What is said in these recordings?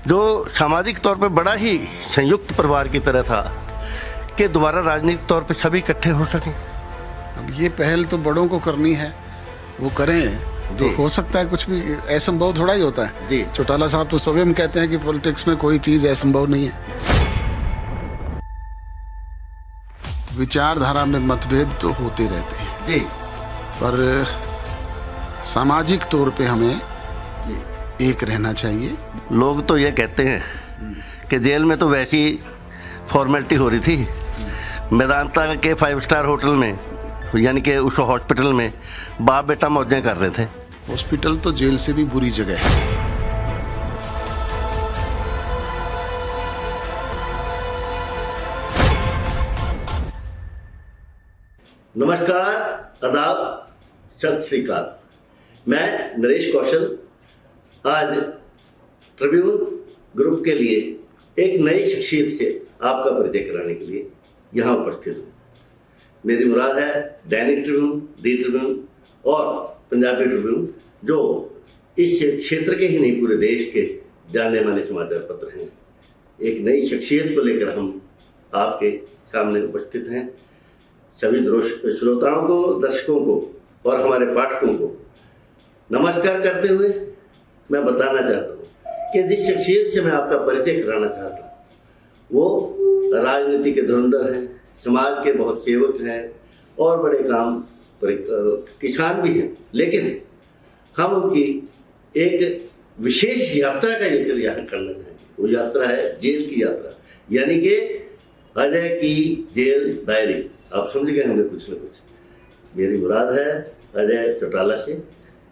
जो सामाजिक तौर पर बड़ा ही संयुक्त परिवार की तरह था कि दोबारा राजनीतिक तौर पे सभी इकट्ठे हो सकें। अब ये पहल तो बड़ों को करनी है, वो करें तो हो सकता है कुछ भी असंभव थोड़ा ही होता है जी। चौटाला साहब तो स्वयं कहते हैं कि पॉलिटिक्स में कोई चीज असंभव नहीं है। विचारधारा में मतभेद तो होते रहते हैं जी, पर सामाजिक तौर पे हमें एक रहना चाहिए। लोग तो ये कहते हैं कि जेल में तो वैसी फॉर्मेलिटी हो रही थी, मेदांता के 5 स्टार होटल में यानी कि उस हॉस्पिटल में बाप बेटा मौजें कर रहे थे। हॉस्पिटल तो जेल से भी बुरी जगह है। नमस्कार, आदाब, सत श्री अकाल। मैं नरेश कौशल आज ट्रिब्यून ग्रुप के लिए एक नई शख्सियत से आपका परिचय कराने के लिए यहाँ उपस्थित हूँ। मेरी मुराद है दैनिक ट्रिब्यून, दी ट्रिब्यून और पंजाबी ट्रिब्यून, जो इस क्षेत्र के ही नहीं पूरे देश के जाने माने समाचार पत्र हैं। एक नई शख्सियत को लेकर हम आपके सामने उपस्थित हैं। सभी श्रोताओं को, दर्शकों को और हमारे पाठकों को नमस्कार करते हुए मैं बताना चाहता हूँ कि जिस शख्सियत से मैं आपका परिचय कराना चाहता हूँ वो राजनीति के धुरंधर हैं, समाज के बहुत सेवक हैं और बड़े काम किसान भी हैं, लेकिन हम उनकी एक विशेष यात्रा का जिक्र यहाँ करना चाहेंगे। वो यात्रा है जेल की यात्रा, यानी कि अजय की जेल डायरी। आप समझ गए होंगे कुछ न कुछ। मेरी मुराद है अजय चौटाला से,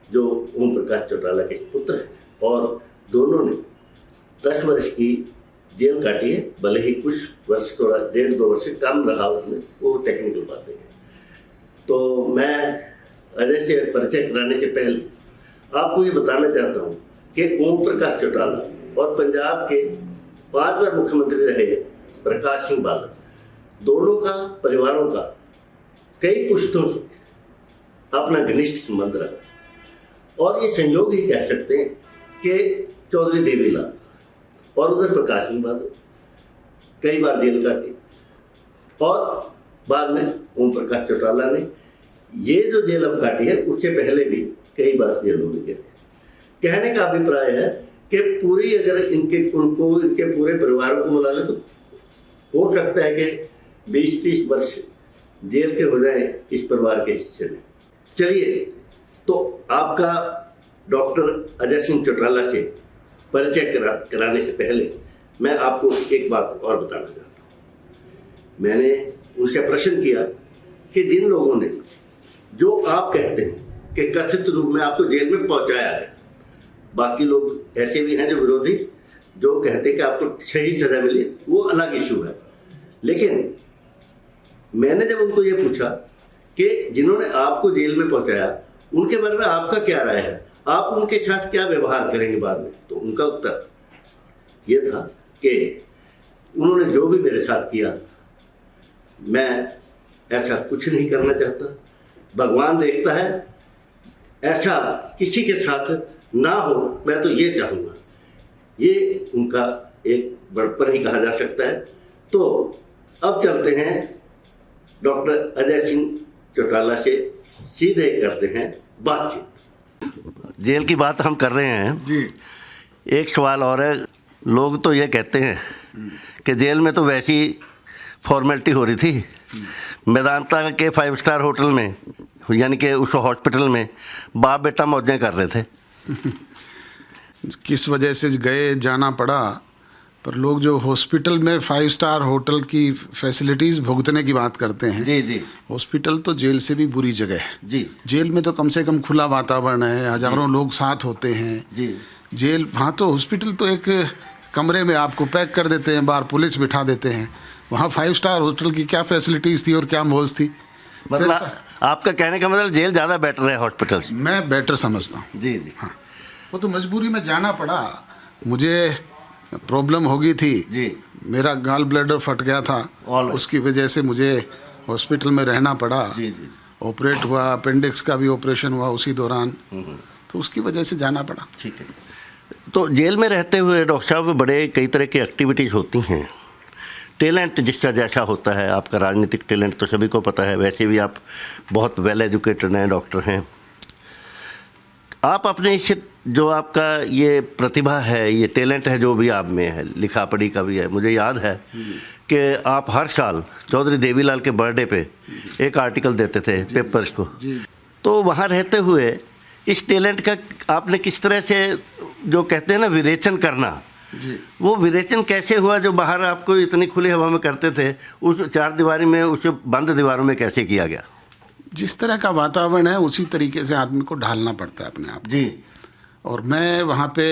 जो ओम प्रकाश चौटाला के पुत्र हैं और दोनों ने 10 वर्ष की जेल काटी है। भले ही कुछ वर्ष, थोड़ा 1.5-2 वर्ष से कम रहा उसमें, वो टेक्निकल बातें हैं। तो मैं अजय से परिचय कराने से पहले आपको ये बताना चाहता हूँ कि ओम प्रकाश चौटाला और पंजाब के 5 बार मुख्यमंत्री रहे प्रकाश सिंह बादल, दोनों का परिवारों का कई पुश्तों से अपना घनिष्ठ संबंध रहा और ये संयोग ही कह सकते हैं कि चौधरी देवीलाल और उधर प्रकाश सिंह बादल कई बार जेल काटी और बाद में ओम प्रकाश चौटाला ने ये जो जेल अब काटी है उससे पहले भी कई बार जेलों में गए। कहने का अभिप्राय है कि पूरी अगर इनके पूरे परिवारों को मिला ले तो हो सकता है कि 20-30 वर्ष जेल के हो जाए इस परिवार के हिस्से में। चलिए, तो आपका डॉक्टर अजय सिंह चौटाला से परिचय कराने से पहले मैं आपको एक बात और बताना चाहता हूँ। मैंने उनसे प्रश्न किया कि जिन लोगों ने, जो आप कहते हैं कि कथित रूप में आपको जेल में पहुंचाया गया, बाकी लोग ऐसे भी हैं जो विरोधी, जो कहते हैं कि आपको सही सजा मिली, वो अलग इशू है। लेकिन मैंने जब उनको ये पूछा कि जिन्होंने आपको जेल में पहुंचाया उनके बारे में आपका क्या राय है, आप उनके साथ क्या व्यवहार करेंगे बाद में, तो उनका उत्तर ये था कि उन्होंने जो भी मेरे साथ किया मैं ऐसा कुछ नहीं करना चाहता। भगवान देखता है, ऐसा किसी के साथ ना हो, मैं तो ये चाहूँगा। ये उनका एक बड़पन ही कहा जा सकता है। तो अब चलते हैं डॉक्टर अजय सिंह चौटाला से, सीधे करते हैं बातचीत। जेल की बात हम कर रहे हैं जी। एक सवाल और है। लोग तो ये कहते हैं कि जेल में तो वैसी फॉर्मेलिटी हो रही थी, मेदांता के 5 स्टार होटल में यानी कि उस हॉस्पिटल में बाप बेटा मौजें कर रहे थे। किस वजह से गए, जाना पड़ा, पर लोग जो हॉस्पिटल में 5 स्टार होटल की फैसिलिटीज़ भुगतने की बात करते हैं, जी जी, हॉस्पिटल तो जेल से भी बुरी जगह है जी। जेल में तो कम से कम खुला वातावरण है, हजारों लोग साथ होते हैं जी। जेल, वहाँ तो हॉस्पिटल तो एक कमरे में आपको पैक कर देते हैं, बाहर पुलिस बिठा देते हैं। वहाँ 5 स्टार होटल की क्या फैसिलिटीज़ थी और क्या मौज थी। मतलब आपका कहने का मतलब जेल ज़्यादा बेटर है हॉस्पिटल से? मैं बेटर समझता हूँ। जी जी। हाँ, वो तो मजबूरी में जाना पड़ा। मुझे प्रॉब्लम हो गई थी जी, मेरा गॉल ब्लैडर फट गया था, उसकी वजह से मुझे हॉस्पिटल में रहना पड़ा। जी जी। ऑपरेट हुआ, अपेंडिक्स का भी ऑपरेशन हुआ उसी दौरान, तो उसकी वजह से जाना पड़ा। ठीक है। तो जेल में रहते हुए डॉक्टर साहब बड़े कई तरह की एक्टिविटीज़ होती हैं। टैलेंट जिसका जैसा होता है, आपका राजनीतिक टैलेंट तो सभी को पता है, वैसे भी आप बहुत वेल एजुकेटेड हैं, डॉक्टर हैं। आप अपने इस जो आपका ये प्रतिभा है, ये टैलेंट है जो भी आप में है, लिखा पढ़ी का भी है, मुझे याद है कि आप हर साल चौधरी देवीलाल के बर्थडे पे एक आर्टिकल देते थे पेपर्स को। तो वहाँ रहते हुए इस टैलेंट का आपने किस तरह से, जो कहते हैं ना विरेचन करना, वो विरेचन कैसे हुआ जो बाहर आपको इतनी खुली हवा में करते थे, उस चार दीवारी में, उस बंद दीवारों में कैसे किया गया? जिस तरह का वातावरण है उसी तरीके से आदमी को ढालना पड़ता है अपने आप। जी। और मैं वहाँ पे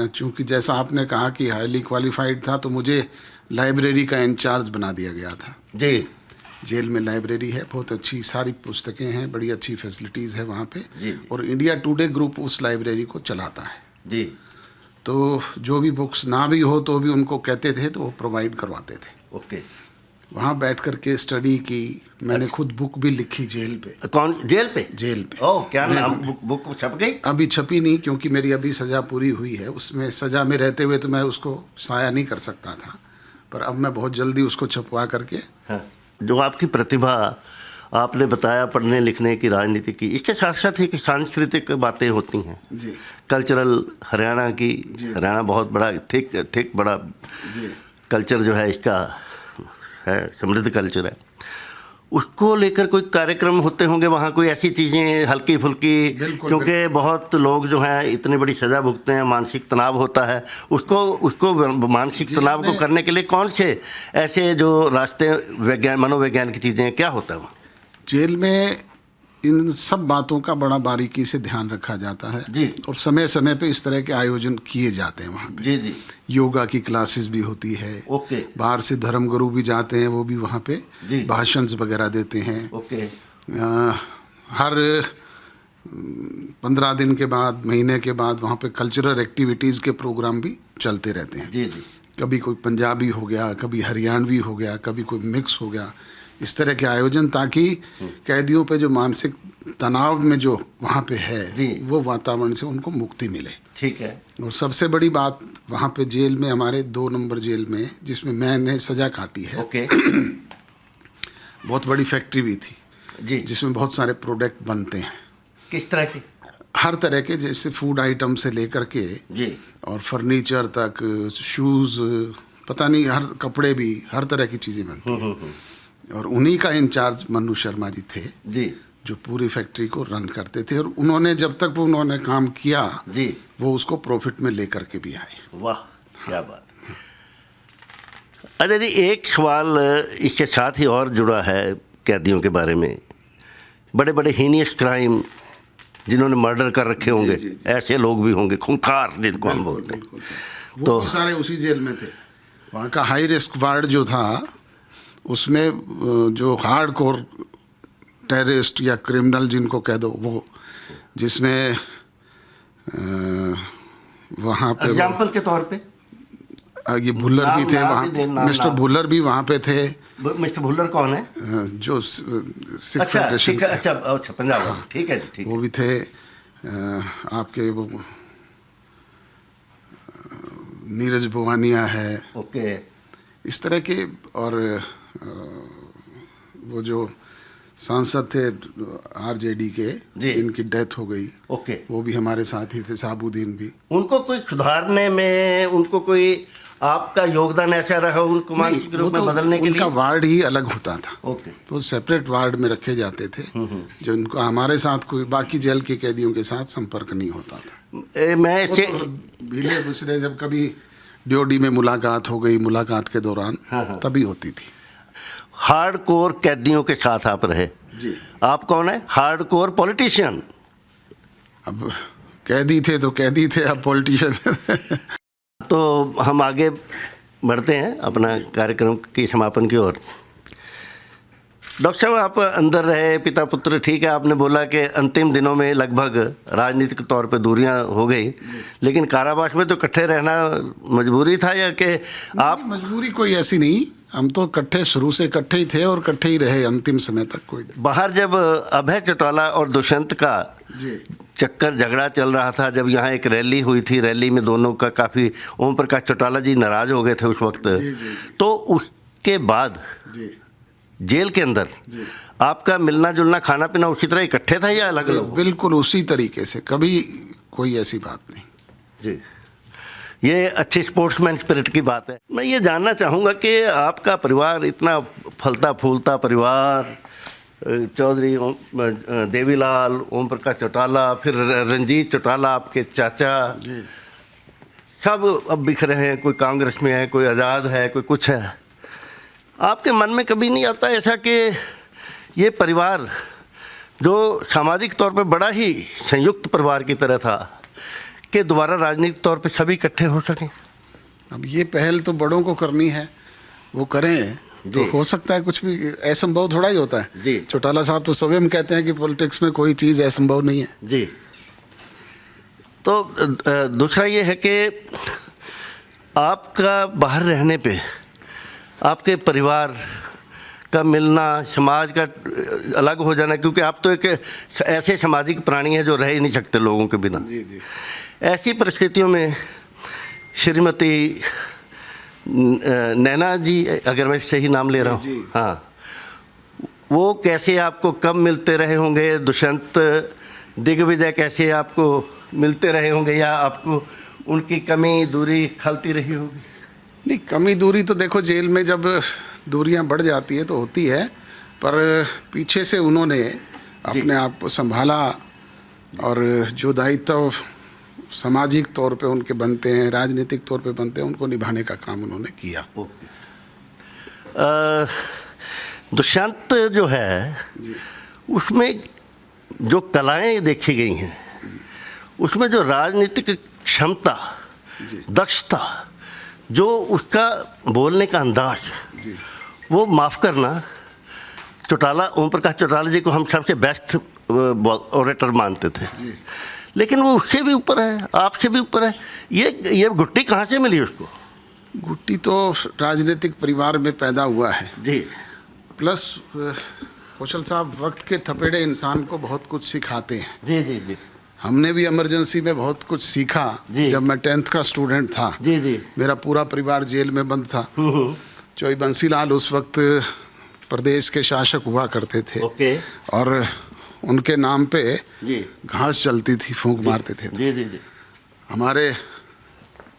चूँकि जैसा आपने कहा कि हाईली क्वालिफाइड था, तो मुझे लाइब्रेरी का इंचार्ज बना दिया गया था। जी। जेल में लाइब्रेरी है, बहुत अच्छी सारी पुस्तकें हैं, बड़ी अच्छी फैसिलिटीज़ है वहाँ पे। जी। और इंडिया टुडे ग्रुप उस लाइब्रेरी को चलाता है। जी। तो जो भी बुक्स ना भी हो तो भी उनको कहते थे तो वो प्रोवाइड करवाते थे। ओके। वहाँ बैठ कर के स्टडी की, मैंने खुद बुक भी लिखी जेल पे। कौन जेल पे? जेल पे। ओह, क्या नाम? बुक छप गई? अभी छपी नहीं, क्योंकि मेरी अभी सज़ा पूरी हुई है। उसमें सज़ा में रहते हुए तो मैं उसको साया नहीं कर सकता था, पर अब मैं बहुत जल्दी उसको छपवा करके। हाँ। जो आपकी प्रतिभा आपने बताया पढ़ने लिखने की, राजनीति की, इसके साथ साथ ही सांस्कृतिक बातें होती हैं। जी। कल्चरल हरियाणा की, हरियाणा बहुत बड़ा थिक बड़ा कल्चर जो है इसका है, समृद्ध कल्चर है। उसको लेकर कोई कार्यक्रम होते होंगे वहाँ, कोई ऐसी चीज़ें हल्की फुल्की, क्योंकि बहुत लोग जो हैं इतनी बड़ी सज़ा भुगतते हैं, मानसिक तनाव होता है, उसको मानसिक तनाव को करने के लिए कौन से ऐसे जो रास्ते, मनोविज्ञान की चीज़ें, क्या होता है वहाँ? जेल में इन सब बातों का बड़ा बारीकी से ध्यान रखा जाता है। जी। और समय समय पे इस तरह के आयोजन किए जाते हैं वहाँ पे। जी। जी। योगा की क्लासेस भी होती है। ओके। बाहर से धर्मगुरु भी जाते हैं, वो भी वहाँ पे भाषण वगैरह देते हैं। ओके। हर 15 दिन के बाद, महीने के बाद वहाँ पे कल्चरल एक्टिविटीज़ के प्रोग्राम भी चलते रहते हैं। जी। जी। कभी कोई पंजाबी हो गया, कभी हरियाणवी हो गया, कभी कोई मिक्स हो गया, इस तरह के आयोजन, ताकि कैदियों पे जो मानसिक तनाव में जो वहाँ पे है, वो वातावरण से उनको मुक्ति मिले। ठीक है। और सबसे बड़ी बात वहाँ पे जेल में, हमारे 2 नंबर जेल में, जिसमें मैंने सज़ा काटी है, ओके। बहुत बड़ी फैक्ट्री भी थी। जी। जिसमें बहुत सारे प्रोडक्ट बनते हैं। किस तरह की? हर तरह के, जैसे फूड आइटम से लेकर के जी, और फर्नीचर तक, शूज़, पता नहीं, हर कपड़े भी, हर तरह की चीज़ें बनती हैं। और उन्हीं का इंचार्ज मनु शर्मा जी थे, जी, जो पूरी फैक्ट्री को रन करते थे। और उन्होंने जब तक उन्होंने काम किया, जी, वो उसको प्रॉफिट में लेकर के भी आए। वाह, क्या बात। अरे जी, एक सवाल इसके साथ ही और जुड़ा है कैदियों के बारे में। बड़े बड़े हीनियस क्राइम जिन्होंने मर्डर कर रखे होंगे, ऐसे लोग भी होंगे, खूंखार जिनको हम बोलते हैं, वो भी सारे उसी जेल में थे। वहाँ का हाई रिस्क वार्ड जो था, उसमें जो हार्ड कोर टेररिस्ट या क्रिमिनल जिनको कह दो, वो, जिसमें वहाँ पे एग्जाम्पल के तौर पे ये भुल्लर भी थे वहाँ, मिस्टर भुल्लर भी वहाँ पे थे। मिस्टर भुल्लर कौन है? जो सिख अच्छा, फेडरेशन, ठीक है, अच्छा पंजाब, ठीक है जी, ठीक है। वो भी थे। आपके वो नीरज भवानिया है, ओके, इस तरह के। और वो जो सांसद थे आरजेडी के, जिनकी डेथ हो गई, ओके, वो भी हमारे साथ ही थे, साबुद्दीन भी। उनको कोई सुधारने में, उनको कोई आपका योगदान ऐसा रहा उनको मानसिक रूप में बदलने के लिए? उनका वार्ड ही अलग होता था। ओके, तो सेपरेट वार्ड में रखे जाते थे, जो इनको, हमारे साथ कोई बाकी जेल के कैदियों के साथ संपर्क नहीं होता था। मैं इसे भीले दूसरे, जब कभी ड्योडी में मुलाकात हो गई, मुलाकात के दौरान तभी होती थी। हार्ड कोर कैदियों के साथ आप रहे जी। आप कौन है? Hard core politician. अब कैदी थे तो कैदी थे, अब पॉलिटिशियन। तो हम आगे बढ़ते हैं अपना कार्यक्रम की समापन की ओर। डॉक्टर साहब, आप अंदर रहे, पिता पुत्र, ठीक है, आपने बोला कि अंतिम दिनों में लगभग राजनीतिक तौर पे दूरियां हो गई, लेकिन कारावास में तो इकट्ठे रहना मजबूरी था या कि आप? मजबूरी कोई ऐसी नहीं, हम तो इकट्ठे, शुरू से इकट्ठे ही थे और इकट्ठे ही रहे अंतिम समय तक। कोई बाहर जब अभय चौटाला और दुष्यंत का चक्कर झगड़ा चल रहा था जब यहाँ एक रैली हुई थी, रैली में दोनों का काफ़ी, ओम प्रकाश चौटाला जी नाराज़ हो गए थे उस वक्त। तो उसके बाद जेल के अंदर आपका मिलना जुलना खाना पीना उसी तरह इकट्ठे था या अलग अलग? बिल्कुल उसी तरीके से, कभी कोई ऐसी बात नहीं। जी, ये अच्छी स्पोर्ट्समैन स्पिरिट की बात है। मैं ये जानना चाहूँगा कि आपका परिवार इतना फलता फूलता परिवार, चौधरी देवीलाल, ओम प्रकाश चौटाला, फिर रंजीत चौटाला आपके चाचा, सब अब बिखरे हैं, कोई कांग्रेस में है, कोई आज़ाद है, कोई कुछ है। आपके मन में कभी नहीं आता ऐसा कि ये परिवार जो सामाजिक तौर पे बड़ा ही संयुक्त परिवार की तरह था कि दोबारा राजनीतिक तौर पे सभी इकट्ठे हो सकें? अब ये पहल तो बड़ों को करनी है, वो करें तो हो सकता है। कुछ भी असंभव थोड़ा ही होता है जी। चौटाला साहब तो स्वयं कहते हैं कि पॉलिटिक्स में कोई चीज़ असंभव नहीं है। जी। तो दूसरा ये है कि आपका बाहर रहने पे आपके परिवार का मिलना, समाज का अलग हो जाना, क्योंकि आप तो एक ऐसे सामाजिक प्राणी हैं जो रह ही नहीं सकते लोगों के बिना। जी जी। ऐसी परिस्थितियों में श्रीमती नैना जी, अगर मैं सही नाम ले रहा हूँ, हाँ, वो कैसे आपको कब मिलते रहे होंगे? दुष्यंत दिग्विजय कैसे आपको मिलते रहे होंगे, या आपको उनकी कमी दूरी खलती रही होगी? नहीं, कमी दूरी तो देखो, जेल में जब दूरियां बढ़ जाती है तो होती है, पर पीछे से उन्होंने अपने आप को संभाला और जो दायित्व सामाजिक तौर पे उनके बनते हैं, राजनीतिक तौर पे बनते हैं, उनको निभाने का काम उन्होंने किया। दुष्यंत जो है उसमें जो कलाएं देखी गई हैं, उसमें जो राजनीतिक क्षमता, दक्षता, जो उसका बोलने का अंदाज, वो माफ़ करना, चौटाला, ओम प्रकाश चौटाला जी को हम सबसे बेस्ट ऑरेटर मानते थे, लेकिन वो उससे भी ऊपर है, आपसे भी ऊपर है। ये गुट्टी कहाँ से मिली उसको? गुट्टी तो राजनीतिक परिवार में पैदा हुआ है जी। प्लस कौशल साहब वक्त के थपेड़े इंसान को बहुत कुछ सिखाते हैं। जी जी जी। हमने भी इमरजेंसी में बहुत कुछ सीखा। जब मैं 10th का स्टूडेंट था, जी जी, मेरा पूरा परिवार जेल में बंद था। चौई बंसीलाल उस वक्त प्रदेश के शासक हुआ करते थे। ओके। और उनके नाम पे जी घास चलती थी, फूंक मारते थे। जी जी जी। हमारे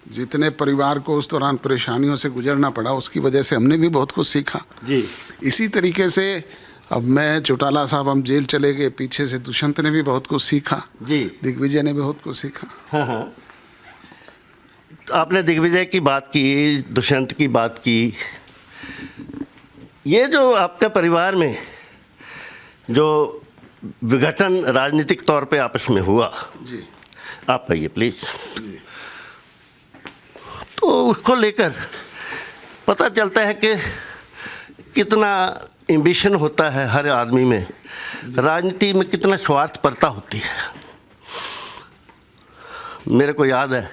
जितने परिवार को उस दौरान परेशानियों से गुजरना पड़ा, उसकी वजह से हमने भी बहुत कुछ सीखा। जी। इसी तरीके से अब मैं, चौटाला साहब, हम जेल चले गए, पीछे से दुष्यंत ने भी बहुत कुछ सीखा। जी। दिग्विजय ने बहुत कुछ सीखा। हाँ हाँ। तो आपने दिग्विजय की बात की, दुष्यंत की बात की। ये जो आपका परिवार में जो विघटन राजनीतिक तौर पे आपस में हुआ, जी, आप कहिए प्लीज। तो उसको लेकर पता चलता है कि कितना एम्बिशन होता है हर आदमी में, राजनीति में कितना स्वार्थपरता होती है। मेरे को याद है,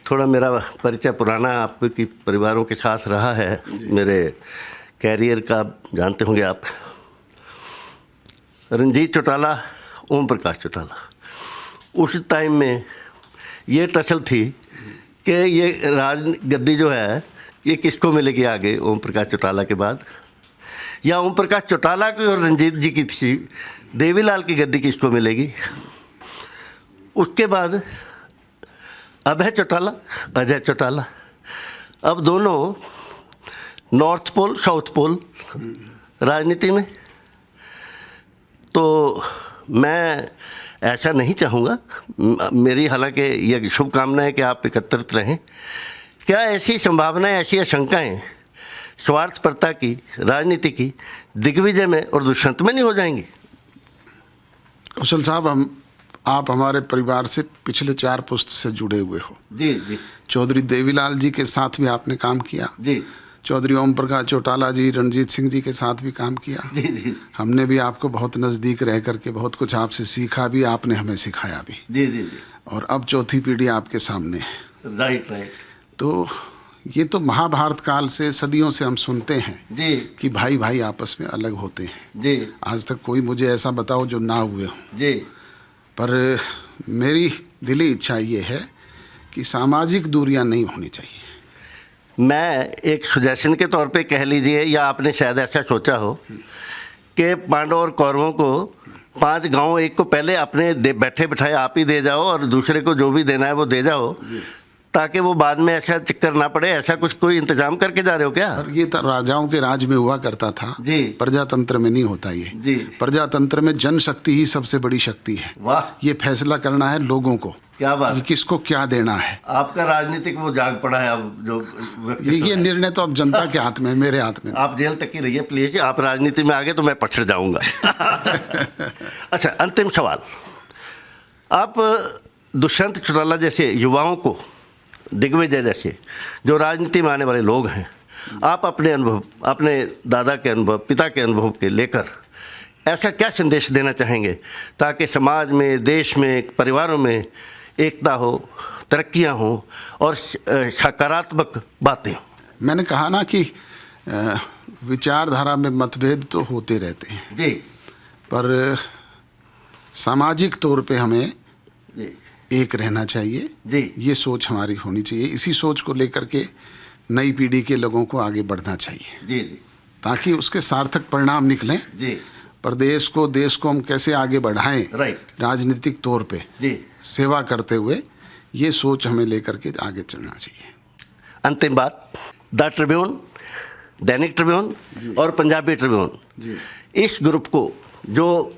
थोड़ा मेरा परिचय पुराना आपके परिवारों के साथ रहा है, मेरे कैरियर का जानते होंगे आप। रंजीत चौटाला, ओम प्रकाश चौटाला, उस टाइम में ये टसल थी कि ये राज गद्दी जो है ये किसको मिलेगी आगे, ओम प्रकाश चौटाला के बाद, या ओम प्रकाश चौटाला की और रंजीत जी की थी, देवीलाल की गद्दी किसको मिलेगी। उसके बाद अभय चौटाला, अजय चौटाला, अब दोनों नॉर्थ पोल साउथ पोल राजनीति में। तो मैं ऐसा नहीं चाहूँगा, मेरी हालांकि यह शुभकामना है कि आप एकत्रित रहें। क्या ऐसी संभावनाएं, ऐसी आशंकाएं स्वार्थपरता की, राजनीति की, दिग्विजय में और दुष्यंत में नहीं हो जाएंगी? कौशल साहब, आप हमारे परिवार से पिछले 4 पुश्त से जुड़े हुए हो। जी जी। चौधरी देवीलाल जी के साथ भी आपने काम किया। जी। चौधरी ओम प्रकाश चौटाला जी, रणजीत सिंह जी के साथ भी काम किया। जी जी। हमने भी आपको बहुत नज़दीक रह करके बहुत कुछ आपसे सीखा भी, आपने हमें सिखाया भी। जी जी जी। और अब चौथी पीढ़ी आपके सामने है। Right right. तो ये तो महाभारत काल से, सदियों से हम सुनते हैं जी कि भाई भाई आपस में अलग होते हैं। जी आज तक कोई मुझे ऐसा बताओ जो ना हुए हो। जी। पर मेरी दिली इच्छा ये है कि सामाजिक दूरियां नहीं होनी चाहिए। मैं एक सुजेशन के तौर पे कह लीजिए, या आपने शायद ऐसा सोचा हो कि पांडव और कौरवों को 5 गांव, एक को पहले अपने बैठे बिठाए आप ही दे जाओ और दूसरे को जो भी देना है वो दे जाओ, ताकि वो बाद में ऐसा चक्कर ना पड़े। ऐसा कुछ कोई इंतजाम करके जा रहे हो क्या? और ये तो राजाओं के राज में हुआ करता था जी। प्रजातंत्र में नहीं होता ये जी। प्रजातंत्र में जनशक्ति ही सबसे बड़ी शक्ति है। वाह, ये फैसला करना है लोगों को क्या बात। कि किसको क्या देना है। आपका राजनीतिक वो जाग पड़ा है अब, जो व्यक्तित्व ये है। निर्णय तो अब जनता के हाथ में है, मेरे हाथ में नहीं। आप जेल तक ही रहिए प्लीज, आप राजनीति में आ गए तो मैं पछड़ जाऊंगा। अच्छा, अंतिम सवाल। आप दुष्यंत चौटाला जैसे युवाओं को, दिग्विजय जैसे जो राजनीति में आने वाले लोग हैं, आप अपने अनुभव, अपने दादा के अनुभव, पिता के अनुभव के लेकर ऐसा क्या संदेश देना चाहेंगे ताकि समाज में, देश में, परिवारों में एकता हो, तरक्कियां हो और सकारात्मक बातें हों? मैंने कहा ना कि विचारधारा में मतभेद तो होते रहते हैं जी पर सामाजिक तौर पे हमें जी एक रहना चाहिए। जी ये सोच हमारी होनी चाहिए। इसी सोच को लेकर के नई पीढ़ी के लोगों को आगे बढ़ना चाहिए जी जी ताकि उसके सार्थक परिणाम निकलें। जी प्रदेश को, देश को हम कैसे आगे बढ़ाएं राइट राजनीतिक तौर पे जी। सेवा करते हुए, ये सोच हमें लेकर के आगे चलना चाहिए। अंतिम बात, द ट्रिब्यून, दैनिक ट्रिब्यून और पंजाबी ट्रिब्यून, इस ग्रुप को जो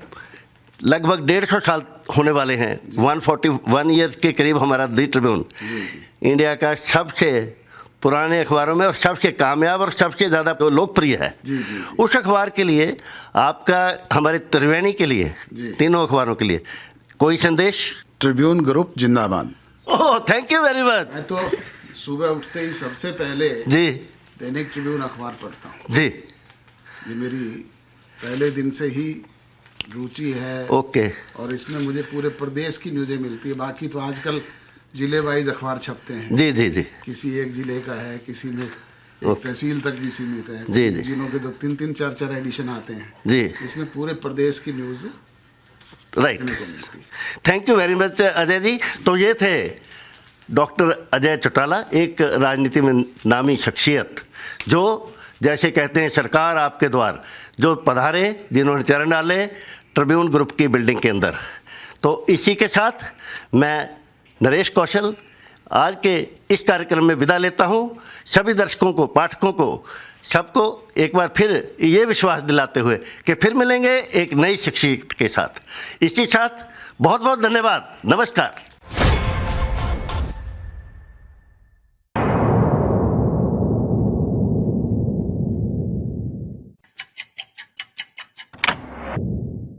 लगभग 150 साल होने वाले हैं, 141 ईयर के करीब हमारा द ट्रिब्यून इंडिया का सबसे पुराने अखबारों में और सबसे कामयाब और सबसे ज़्यादा लोकप्रिय है। उस अखबार के लिए आपका, हमारे त्रिवेणी के लिए, तीनों अखबारों के लिए कोई संदेश? ट्रिब्यून ग्रुप जिंदाबाद। ओह, थैंक यू वेरी मच। मैं तो सुबह उठते ही सबसे पहले जी दैनिक ट्रिब्यून अखबार पढ़ता हूँ। जी ये मेरी पहले दिन से ही रुचि है। ओके। और इसमें मुझे पूरे प्रदेश की न्यूज़ें मिलती है। बाकी तो आजकल जिले वाइज अखबार छपते हैं। जी जी जी किसी एक जिले का है, किसी में एक तहसील तक भी सीमित है। जी जी। जिलों के 2-3, 4 एडिशन आते हैं। जी, इसमें पूरे प्रदेश की न्यूज़ राइट। देखने को मिलती है। Thank you very much Ajay ji. तो ये थे डॉक्टर अजय चौटाला, एक राजनीति में नामी शख्सियत, जो जैसे कहते हैं सरकार आपके द्वार, जो पधारे, जिन्होंने चरण डाले ट्रिब्यून ग्रुप की बिल्डिंग के अंदर। तो इसी के साथ मैं नरेश कौशल आज के इस कार्यक्रम में विदा लेता हूँ। सभी दर्शकों को, पाठकों को, सबको एक बार फिर ये विश्वास दिलाते हुए कि फिर मिलेंगे एक नई शख्सियत के साथ। इसी साथ बहुत बहुत धन्यवाद। नमस्कार।